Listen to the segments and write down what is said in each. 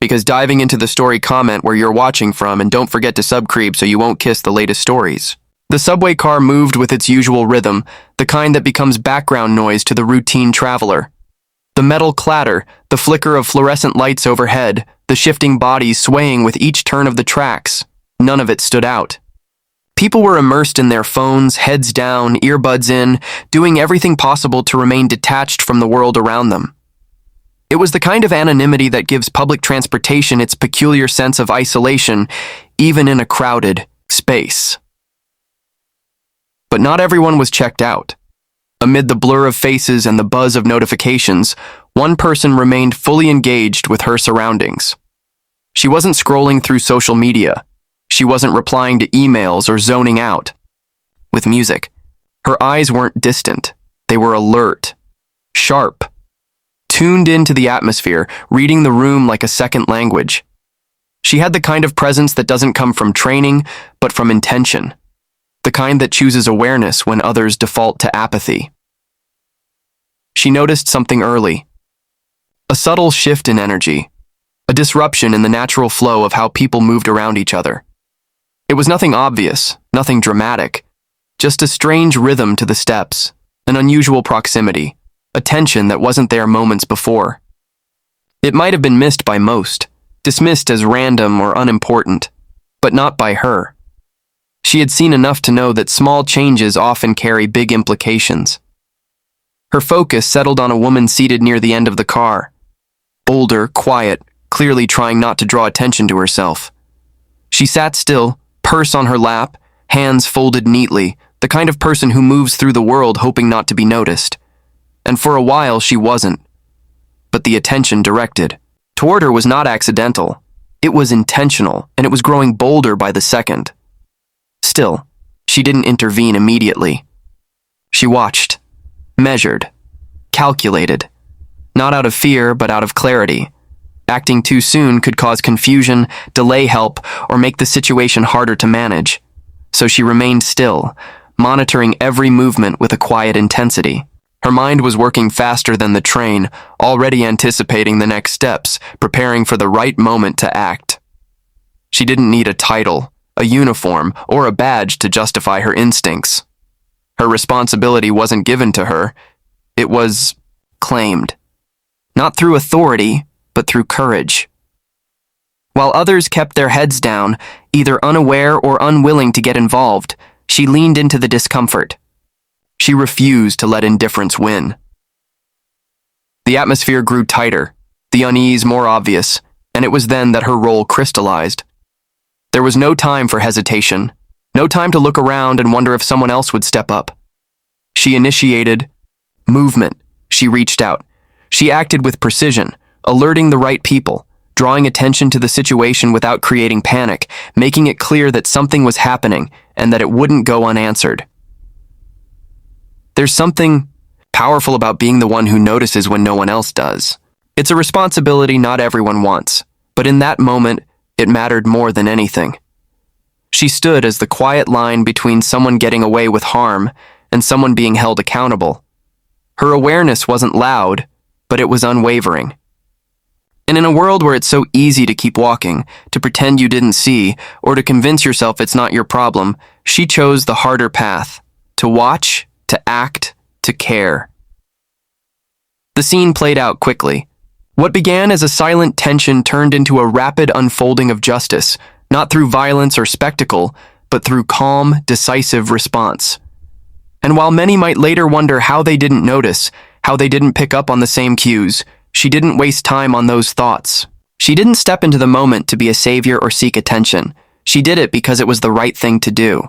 because diving into the story, comment where you're watching from, and don't forget to subscribe so you won't kiss the latest stories. The subway car moved with its usual rhythm, the kind that becomes background noise to the routine traveler. The metal clatter, the flicker of fluorescent lights overhead, the shifting bodies swaying with each turn of the tracks, none of it stood out. People were immersed in their phones, heads down, earbuds in, doing everything possible to remain detached from the world around them. It was the kind of anonymity that gives public transportation its peculiar sense of isolation, even in a crowded space. But not everyone was checked out. Amid the blur of faces and the buzz of notifications, one person remained fully engaged with her surroundings. She wasn't scrolling through social media. She wasn't replying to emails or zoning out. With music, her eyes weren't distant. They were alert, sharp, tuned into the atmosphere, reading the room like a second language. She had the kind of presence that doesn't come from training, but from intention. The kind that chooses awareness when others default to apathy. She noticed something early. A subtle shift in energy. A disruption in the natural flow of how people moved around each other. It was nothing obvious, nothing dramatic. Just a strange rhythm to the steps, an unusual proximity, a tension that wasn't there moments before. It might have been missed by most, dismissed as random or unimportant, but not by her. She had seen enough to know that small changes often carry big implications. Her focus settled on a woman seated near the end of the car. Older, quiet, clearly trying not to draw attention to herself. She sat still, purse on her lap, hands folded neatly, the kind of person who moves through the world hoping not to be noticed. And for a while she wasn't. But the attention directed toward her was not accidental. It was intentional, and it was growing bolder by the second. Still, she didn't intervene immediately. She watched, measured, calculated, not out of fear, but out of clarity. Acting too soon could cause confusion, delay help, or make the situation harder to manage. So she remained still, monitoring every movement with a quiet intensity. Her mind was working faster than the train, already anticipating the next steps, preparing for the right moment to act. She didn't need a title, a uniform, or a badge to justify her instincts. Her responsibility wasn't given to her. It was claimed. Not through authority, but through courage. While others kept their heads down, either unaware or unwilling to get involved, she leaned into the discomfort. She refused to let indifference win. The atmosphere grew tighter, the unease more obvious, and it was then that her role crystallized. There was no time for hesitation, no time to look around and wonder if someone else would step up. She initiated movement. She reached out. She acted with precision, alerting the right people, drawing attention to the situation without creating panic, making it clear that something was happening and that it wouldn't go unanswered. There's something powerful about being the one who notices when no one else does. It's a responsibility not everyone wants, but in that moment, it mattered more than anything. She stood as the quiet line between someone getting away with harm and someone being held accountable. Her awareness wasn't loud, but it was unwavering. And in a world where it's so easy to keep walking, to pretend you didn't see, or to convince yourself it's not your problem, she chose the harder path, to watch, to act, to care. The scene played out quickly. What began as a silent tension turned into a rapid unfolding of justice, not through violence or spectacle, but through calm, decisive response. And while many might later wonder how they didn't notice, how they didn't pick up on the same cues, she didn't waste time on those thoughts. She didn't step into the moment to be a savior or seek attention. She did it because it was the right thing to do.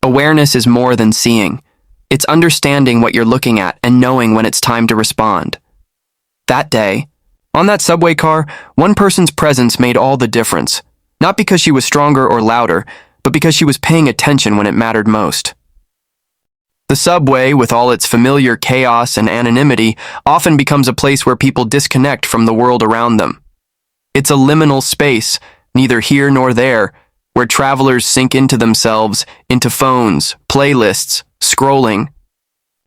Awareness is more than seeing. It's understanding what you're looking at and knowing when it's time to respond. That day, on that subway car, one person's presence made all the difference. Not because she was stronger or louder, but because she was paying attention when it mattered most. The subway, with all its familiar chaos and anonymity, often becomes a place where people disconnect from the world around them. It's a liminal space, neither here nor there, where travelers sink into themselves, into phones, playlists, scrolling,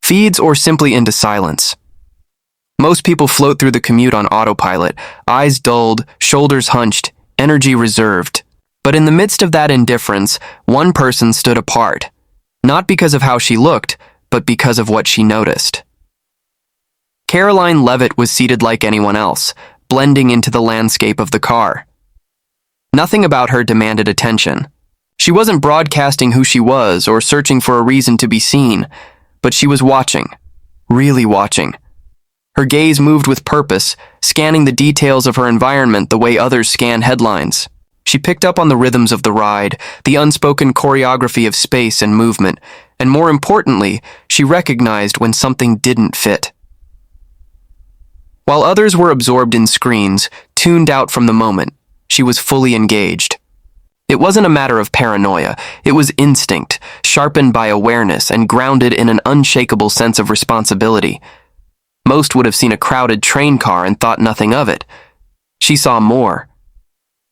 feeds, or simply into silence. Most people float through the commute on autopilot, eyes dulled, shoulders hunched, energy reserved. But in the midst of that indifference, one person stood apart. Not because of how she looked, but because of what she noticed. Caroline Levitt was seated like anyone else, blending into the landscape of the car. Nothing about her demanded attention. She wasn't broadcasting who she was or searching for a reason to be seen, but she was watching, really watching. Her gaze moved with purpose, scanning the details of her environment the way others scan headlines. She picked up on the rhythms of the ride, the unspoken choreography of space and movement, and more importantly, she recognized when something didn't fit. While others were absorbed in screens, tuned out from the moment, she was fully engaged. It wasn't a matter of paranoia, it was instinct, sharpened by awareness and grounded in an unshakable sense of responsibility. Most would have seen a crowded train car and thought nothing of it. She saw more.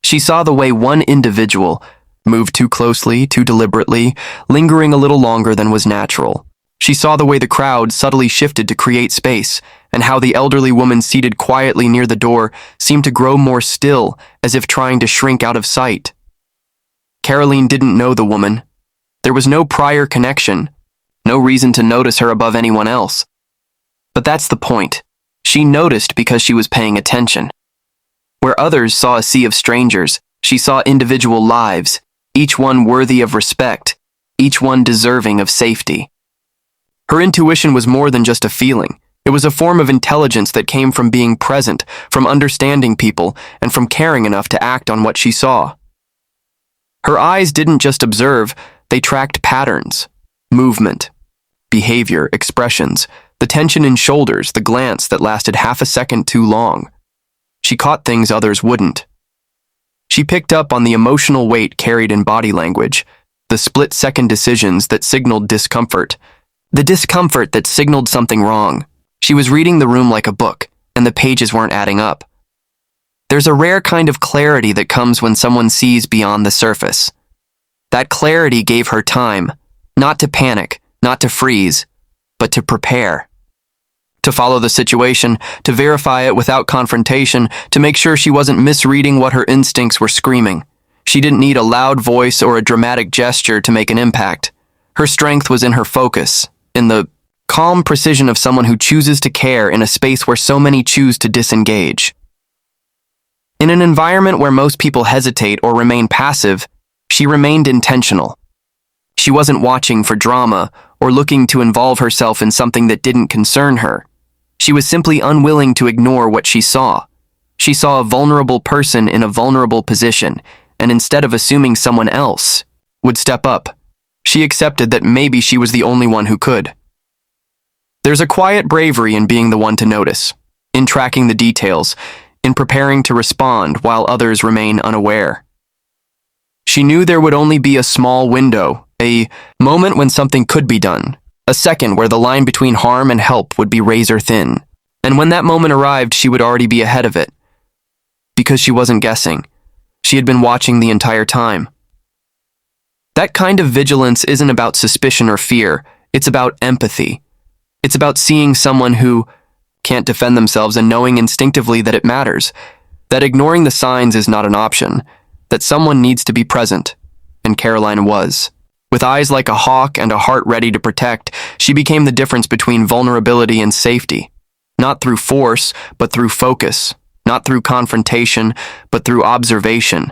She saw the way one individual moved too closely, too deliberately, lingering a little longer than was natural. She saw the way the crowd subtly shifted to create space, and how the elderly woman seated quietly near the door seemed to grow more still, as if trying to shrink out of sight. Caroline didn't know the woman. There was no prior connection, no reason to notice her above anyone else. But that's the point. She noticed because she was paying attention. Where others saw a sea of strangers, she saw individual lives, each one worthy of respect, each one deserving of safety. Her intuition was more than just a feeling. It was a form of intelligence that came from being present, from understanding people, and from caring enough to act on what she saw. Her eyes didn't just observe, they tracked patterns, movement, behavior, expressions, the tension in shoulders, the glance that lasted half a second too long. She caught things others wouldn't. She picked up on the emotional weight carried in body language, the split-second decisions that signaled discomfort, the discomfort that signaled something wrong. She was reading the room like a book, and the pages weren't adding up. There's a rare kind of clarity that comes when someone sees beyond the surface. That clarity gave her time, not to panic, not to freeze, but to prepare. To follow the situation, to verify it without confrontation, to make sure she wasn't misreading what her instincts were screaming. She didn't need a loud voice or a dramatic gesture to make an impact. Her strength was in her focus, in the calm precision of someone who chooses to care in a space where so many choose to disengage. In an environment where most people hesitate or remain passive, she remained intentional. She wasn't watching for drama or looking to involve herself in something that didn't concern her. She was simply unwilling to ignore what she saw. She saw a vulnerable person in a vulnerable position, and instead of assuming someone else would step up, she accepted that maybe she was the only one who could. There's a quiet bravery in being the one to notice, in tracking the details, in preparing to respond while others remain unaware. She knew there would only be a small window, a moment when something could be done, a second where the line between harm and help would be razor thin. And when that moment arrived, she would already be ahead of it. Because she wasn't guessing. She had been watching the entire time. That kind of vigilance isn't about suspicion or fear. It's about empathy. It's about seeing someone who can't defend themselves and knowing instinctively that it matters, that ignoring the signs is not an option, that someone needs to be present. And Caroline was. With eyes like a hawk and a heart ready to protect, she became the difference between vulnerability and safety. Not through force, but through focus. Not through confrontation, but through observation.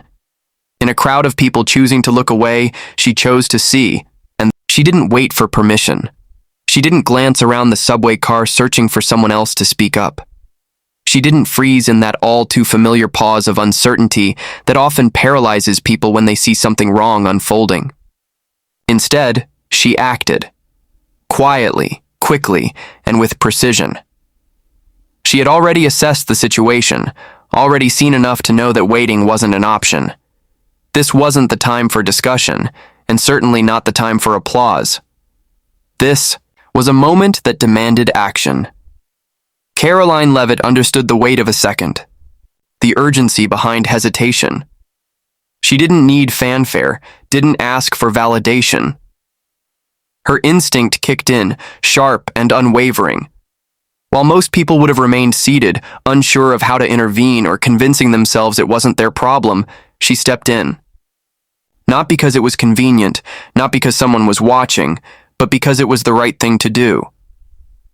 In a crowd of people choosing to look away, she chose to see, and she didn't wait for permission. She didn't glance around the subway car searching for someone else to speak up. She didn't freeze in that all-too-familiar pause of uncertainty that often paralyzes people when they see something wrong unfolding. Instead, she acted. Quietly, quickly, and with precision. She had already assessed the situation, already seen enough to know that waiting wasn't an option. This wasn't the time for discussion, and certainly not the time for applause. This was a moment that demanded action. Caroline Levitt understood the weight of a second, the urgency behind hesitation. She didn't need fanfare, didn't ask for validation. Her instinct kicked in, sharp and unwavering. While most people would have remained seated, unsure of how to intervene or convincing themselves it wasn't their problem, she stepped in. Not because it was convenient, not because someone was watching, but because it was the right thing to do.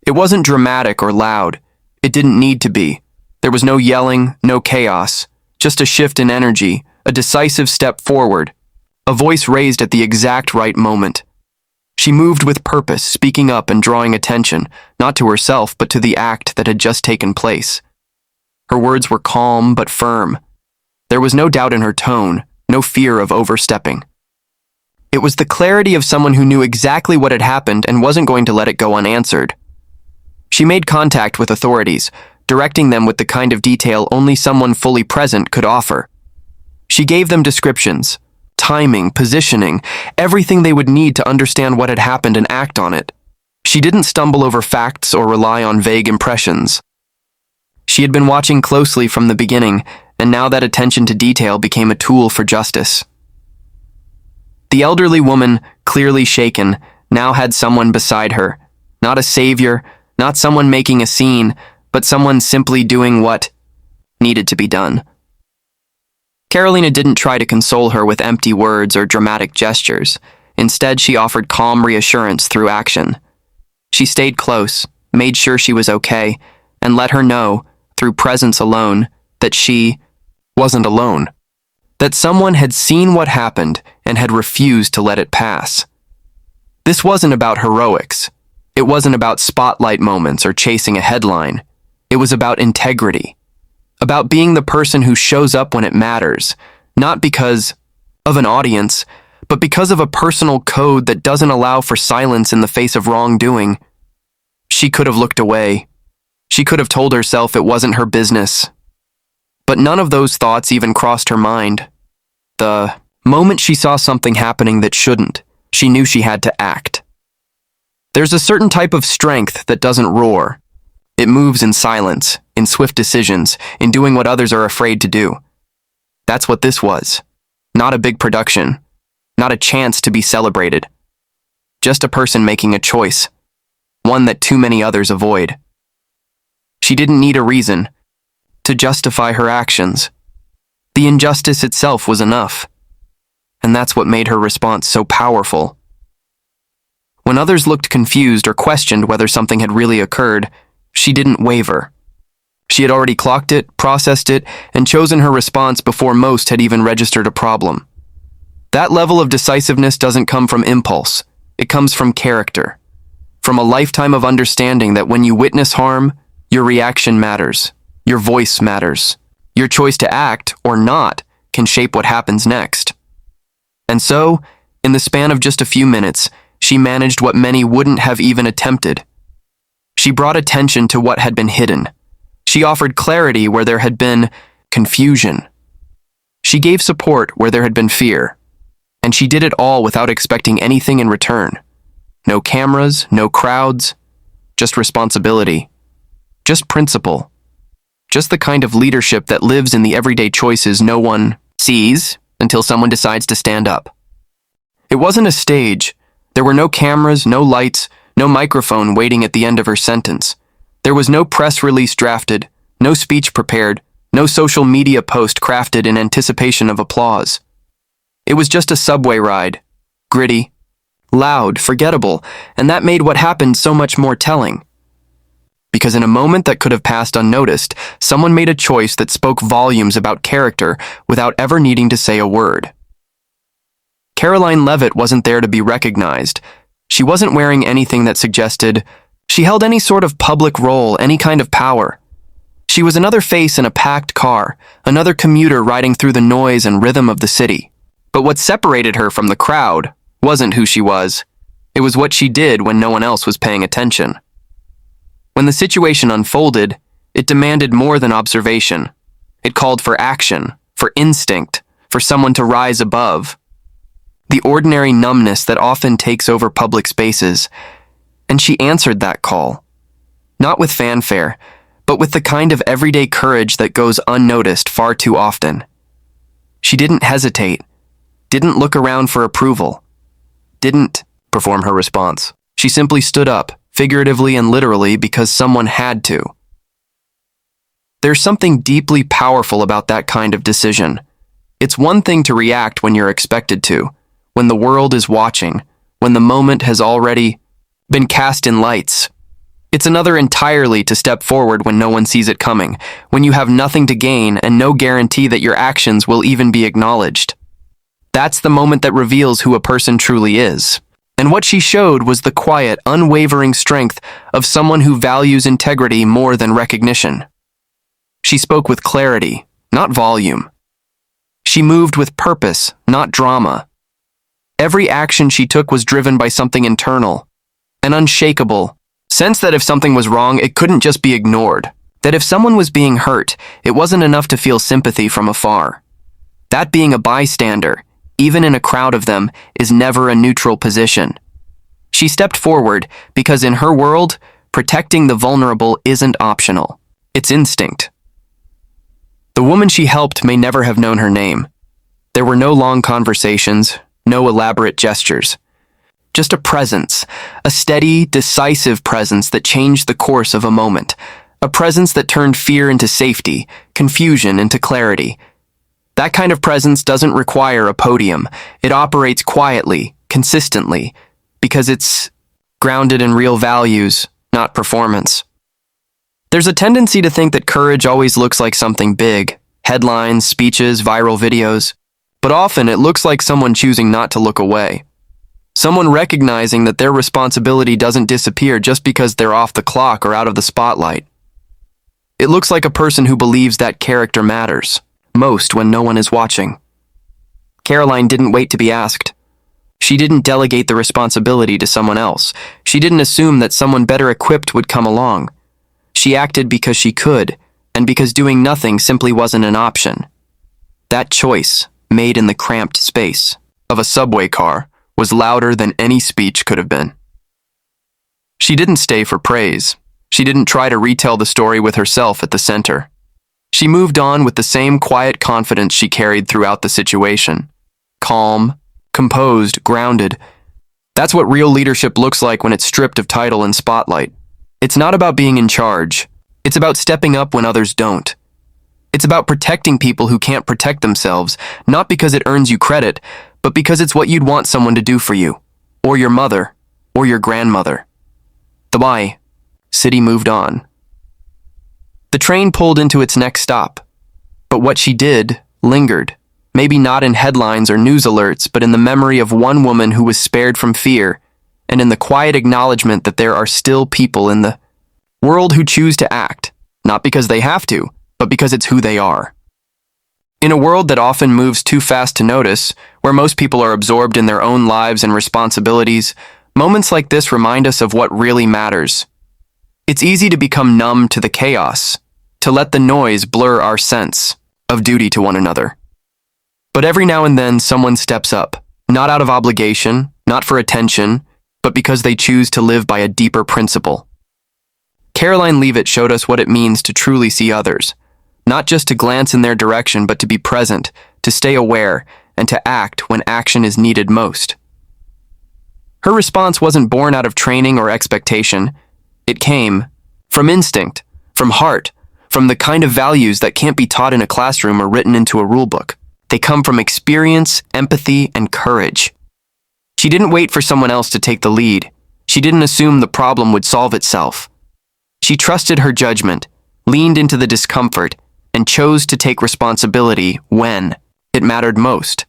It wasn't dramatic or loud. It didn't need to be. There was no yelling, no chaos, just a shift in energy, a decisive step forward, a voice raised at the exact right moment. She moved with purpose, speaking up and drawing attention, not to herself, but to the act that had just taken place. Her words were calm but firm. There was no doubt in her tone, no fear of overstepping. It was the clarity of someone who knew exactly what had happened and wasn't going to let it go unanswered. She made contact with authorities, directing them with the kind of detail only someone fully present could offer. She gave them descriptions, timing, positioning, everything they would need to understand what had happened and act on it. She didn't stumble over facts or rely on vague impressions. She had been watching closely from the beginning, and now that attention to detail became a tool for justice. The elderly woman, clearly shaken, now had someone beside her, not a savior, not someone making a scene, but someone simply doing what needed to be done. Carolina didn't try to console her with empty words or dramatic gestures. Instead, she offered calm reassurance through action. She stayed close, made sure she was okay, and let her know, through presence alone, that she wasn't alone. That someone had seen what happened and had refused to let it pass. This wasn't about heroics. It wasn't about spotlight moments or chasing a headline. It was about integrity. About being the person who shows up when it matters, not because of an audience, but because of a personal code that doesn't allow for silence in the face of wrongdoing. She could have looked away. She could have told herself it wasn't her business. But none of those thoughts even crossed her mind. The moment she saw something happening that shouldn't, she knew she had to act. There's a certain type of strength that doesn't roar. It moves in silence, in swift decisions, in doing what others are afraid to do. That's what this was. Not a big production. Not a chance to be celebrated. Just a person making a choice. One that too many others avoid. She didn't need a reason to justify her actions. The injustice itself was enough. And that's what made her response so powerful. When others looked confused or questioned whether something had really occurred, she didn't waver. She had already clocked it, processed it, and chosen her response before most had even registered a problem. That level of decisiveness doesn't come from impulse. It comes from character. From a lifetime of understanding that when you witness harm, your reaction matters. Your voice matters. Your choice to act, or not, can shape what happens next. And so, in the span of just a few minutes, she managed what many wouldn't have even attempted. She brought attention to what had been hidden. She offered clarity where there had been confusion. She gave support where there had been fear. And she did it all without expecting anything in return. No cameras, no crowds, just responsibility. Just principle. Just the kind of leadership that lives in the everyday choices no one sees until someone decides to stand up. It wasn't a stage. There were no cameras, no lights, no microphone waiting at the end of her sentence. There was no press release drafted, no speech prepared, no social media post crafted in anticipation of applause. It was just a subway ride, gritty, loud, forgettable, and that made what happened so much more telling. Because in a moment that could have passed unnoticed, someone made a choice that spoke volumes about character without ever needing to say a word. Caroline Levitt wasn't there to be recognized. She wasn't wearing anything that suggested she held any sort of public role, any kind of power. She was another face in a packed car, another commuter riding through the noise and rhythm of the city. But what separated her from the crowd wasn't who she was. It was what she did when no one else was paying attention. When the situation unfolded, it demanded more than observation. It called for action, for instinct, for someone to rise above the ordinary numbness that often takes over public spaces, and she answered that call. Not with fanfare, but with the kind of everyday courage that goes unnoticed far too often. She didn't hesitate, didn't look around for approval, didn't perform her response. She simply stood up, figuratively and literally because someone had to. There's something deeply powerful about that kind of decision. It's one thing to react when you're expected to, when the world is watching, when the moment has already been cast in lights. It's another entirely to step forward when no one sees it coming, when you have nothing to gain and no guarantee that your actions will even be acknowledged. That's the moment that reveals who a person truly is. And what she showed was the quiet, unwavering strength of someone who values integrity more than recognition. She spoke with clarity, not volume. She moved with purpose, not drama. Every action she took was driven by something internal, an unshakable sense that if something was wrong, it couldn't just be ignored. That if someone was being hurt, it wasn't enough to feel sympathy from afar. That being a bystander, even in a crowd of them, is never a neutral position. She stepped forward because in her world, protecting the vulnerable isn't optional. It's instinct. The woman she helped may never have known her name. There were no long conversations, no elaborate gestures. Just a presence, a steady, decisive presence that changed the course of a moment. A presence that turned fear into safety, confusion into clarity. That kind of presence doesn't require a podium. It operates quietly, consistently, because it's grounded in real values, not performance. There's a tendency to think that courage always looks like something big, headlines, speeches, viral videos, but often it looks like someone choosing not to look away. Someone recognizing that their responsibility doesn't disappear just because they're off the clock or out of the spotlight. It looks like a person who believes that character matters, most when no one is watching. Caroline didn't wait to be asked. She didn't delegate the responsibility to someone else. She didn't assume that someone better equipped would come along. She acted because she could, and because doing nothing simply wasn't an option. That choice, made in the cramped space of a subway car, was louder than any speech could have been. She didn't stay for praise. She didn't try to retell the story with herself at the center. She moved on with the same quiet confidence she carried throughout the situation. Calm, composed, grounded. That's what real leadership looks like when it's stripped of title and spotlight. It's not about being in charge. It's about stepping up when others don't. It's about protecting people who can't protect themselves, not because it earns you credit, but because it's what you'd want someone to do for you, or your mother, or your grandmother. The city moved on. The train pulled into its next stop, but what she did lingered, maybe not in headlines or news alerts, but in the memory of one woman who was spared from fear, and in the quiet acknowledgement that there are still people in the world who choose to act, not because they have to, but because it's who they are. In a world that often moves too fast to notice, where most people are absorbed in their own lives and responsibilities, moments like this remind us of what really matters. It's easy to become numb to the chaos, to let the noise blur our sense of duty to one another. But every now and then someone steps up, not out of obligation, not for attention, but because they choose to live by a deeper principle. Caroline Leavitt showed us what it means to truly see others, not just to glance in their direction, but to be present, to stay aware, and to act when action is needed most. Her response wasn't born out of training or expectation. It came from instinct, from heart, from the kind of values that can't be taught in a classroom or written into a rulebook. They come from experience, empathy, and courage. She didn't wait for someone else to take the lead. She didn't assume the problem would solve itself. She trusted her judgment, leaned into the discomfort, and chose to take responsibility when it mattered most.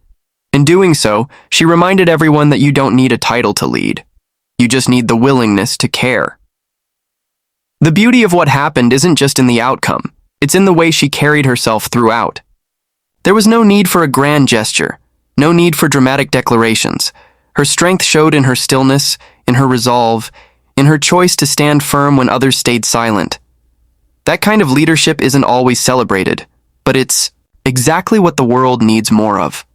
In doing so, she reminded everyone that you don't need a title to lead. You just need the willingness to care. The beauty of what happened isn't just in the outcome. It's in the way she carried herself throughout. There was no need for a grand gesture, no need for dramatic declarations. Her strength showed in her stillness, in her resolve, in her choice to stand firm when others stayed silent. That kind of leadership isn't always celebrated, but it's exactly what the world needs more of.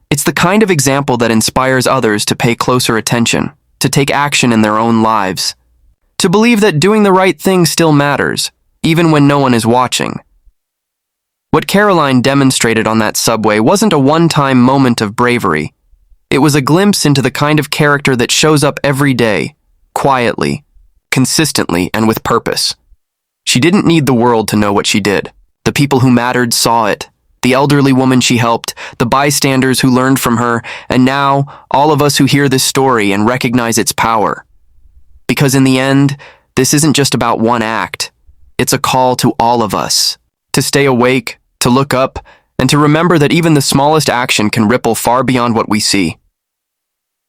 It's the kind of example that inspires others to pay closer attention, to take action in their own lives, to believe that doing the right thing still matters, even when no one is watching. What Caroline demonstrated on that subway wasn't a one-time moment of bravery. It was a glimpse into the kind of character that shows up every day, quietly, consistently and with purpose. She didn't need the world to know what she did. The people who mattered saw it. The elderly woman she helped, the bystanders who learned from her, and now all of us who hear this story and recognize its power. Because in the end, this isn't just about one act. It's a call to all of us to stay awake, to look up, and to remember that even the smallest action can ripple far beyond what we see.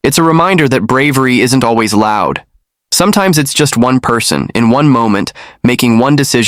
It's a reminder that bravery isn't always loud. Sometimes it's just one person, in one moment, making one decision